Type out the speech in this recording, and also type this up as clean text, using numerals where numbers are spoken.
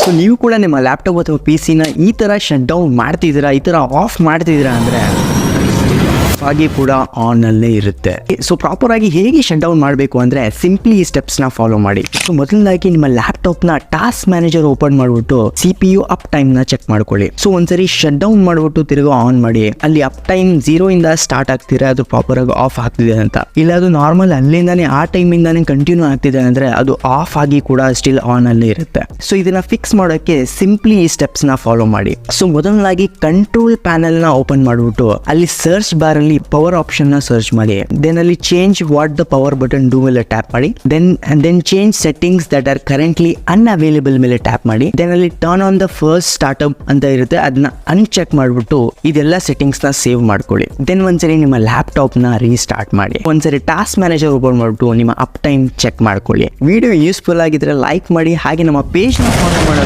So ನೀವು ಕೂಡ ನಿಮ್ಮ ಲ್ಯಾಪ್ಟಾಪ್ ಅಥವಾ ಪಿ ಸಿನ ಈ ಥರ ಶಟ್ ಡೌನ್ ಮಾಡ್ತಿದ್ದೀರಾ, ಈ ಥರ ಆಫ್ ಮಾಡ್ತಿದ್ದೀರಾ ಅಂದರೆ ಆಗಿ ಕೂಡ ಆನಲ್ಲೇ ಇರುತ್ತೆ. ಸೊ ಪ್ರಾಪರ್ ಆಗಿ ಹೇಗೆ ಶಟ್ ಡೌನ್ ಮಾಡಬೇಕು ಅಂದರೆ ಸಿಂಪ್ಲಿ ಈ ಸ್ಟೆಪ್ಸ್ನ ಫಾಲೋ ಮಾಡಿ. ಸೊ ಮೊದಲನೇದಾಗಿ ನಿಮ್ಮ ಲ್ಯಾಪ್ಟಾಪ್ನ ಟಾಸ್ಕ್ ಮ್ಯಾನೇಜರ್ ಓಪನ್ ಮಾಡಿಬಿಟ್ಟು CPU ಅಪ್ ಟೈಮ್ನ ಚೆಕ್ ಮಾಡ್ಕೊಳ್ಳಿ. ಸೊ ಒಂದ್ಸರಿ ಶಟ್ ಡೌನ್ ಮಾಡಿಬಿಟ್ಟು ತಿರುಗಿ ಆನ್ ಮಾಡಿ. ಅಲ್ಲಿ ಅಪ್ ಟೈಮ್ 0 ಇಂದ ಸ್ಟಾರ್ಟ್ ಆಗ್ತಿದ್ರೆ ಅದು ಪ್ರಾಪರ್ ಆಗಿ ಆಫ್ ಆಗ್ತಿದೆ ಅಂತ, ಇಲ್ಲ ಅದು ನಾರ್ಮಲ್ ಅಲ್ಲಿಂದಾನೆ ಆ ಟೈಮಿಂದಾನೆ ಕಂಟಿನ್ಯೂ ಆಗ್ತಿದೆ ಅಂದರೆ ಅದು ಆಫ್ ಆಗಿ ಕೂಡ ಸ್ಟಿಲ್ ಆನ್ ಅಲ್ಲೇ ಇರುತ್ತೆ. ಸೊ ಇದನ್ನ ಫಿಕ್ಸ್ ಮಾಡೋಕ್ಕೆ ಸಿಂಪ್ಲಿ ಈ ಸ್ಟೆಪ್ಸ್ನ ಫಾಲೋ ಮಾಡಿ. ಸೊ ಮೊದಲನೇದಾಗಿ ಕಂಟ್ರೋಲ್ ಪ್ಯಾನಲ್ನ ಓಪನ್ ಮಾಡಿಬಿಟ್ಟು ಅಲ್ಲಿ ಸರ್ಚ್ ಬಾರ್ ಅಲ್ಲಿ ಪವರ್ ಆಪ್ಷನ್ ನ ಸರ್ಚ್ ಮಾಡಿ. ದೆನ್ ಅಲ್ಲಿ change what the power button do ಮೇಲೆ ಟ್ಯಾಪ್ ಮಾಡಿ. Then change settings that are currently unavailable ಮೇಲೆ ಟ್ಯಾಪ್ ಮಾಡಿ. ದೆನ್ ಅಲ್ಲಿ turn on the fast startup ಅಂತ ಇರುತ್ತೆ, ಅದನ್ನ ಅನ್ಚೆಕ್ ಮಾಡಿಬಿಟ್ಟು ಇದೆಲ್ಲ ಸೆಟ್ಟಿಂಗ್ಸ್ ನ ಸೇವ್ ಮಾಡ್ಕೊಳ್ಳಿ. ದೆನ್ ಒಂದ್ಸರಿ ನಿಮ್ಮ ಲ್ಯಾಪ್ಟಾಪ್ ನ ರೀಸ್ಟಾರ್ಟ್ ಮಾಡಿ. ಒಂದ್ಸರಿ ಟಾಸ್ಕ್ ಮ್ಯಾನೇಜರ್ ಓಪನ್ ಮಾಡಿಬಿಟ್ಟು ನಿಮ್ಮ ಅಪ್ ಟೈಮ್ ಚೆಕ್ ಮಾಡ್ಕೊಳ್ಳಿ. ವಿಡಿಯೋ ಯೂಸ್ಫುಲ್ ಆಗಿದ್ರೆ ಲೈಕ್ ಮಾಡಿ, ಹಾಗೆ ನಮ್ಮ ಪೇಜ್ ನ ಫಾಲೋ ಮಾಡಿ.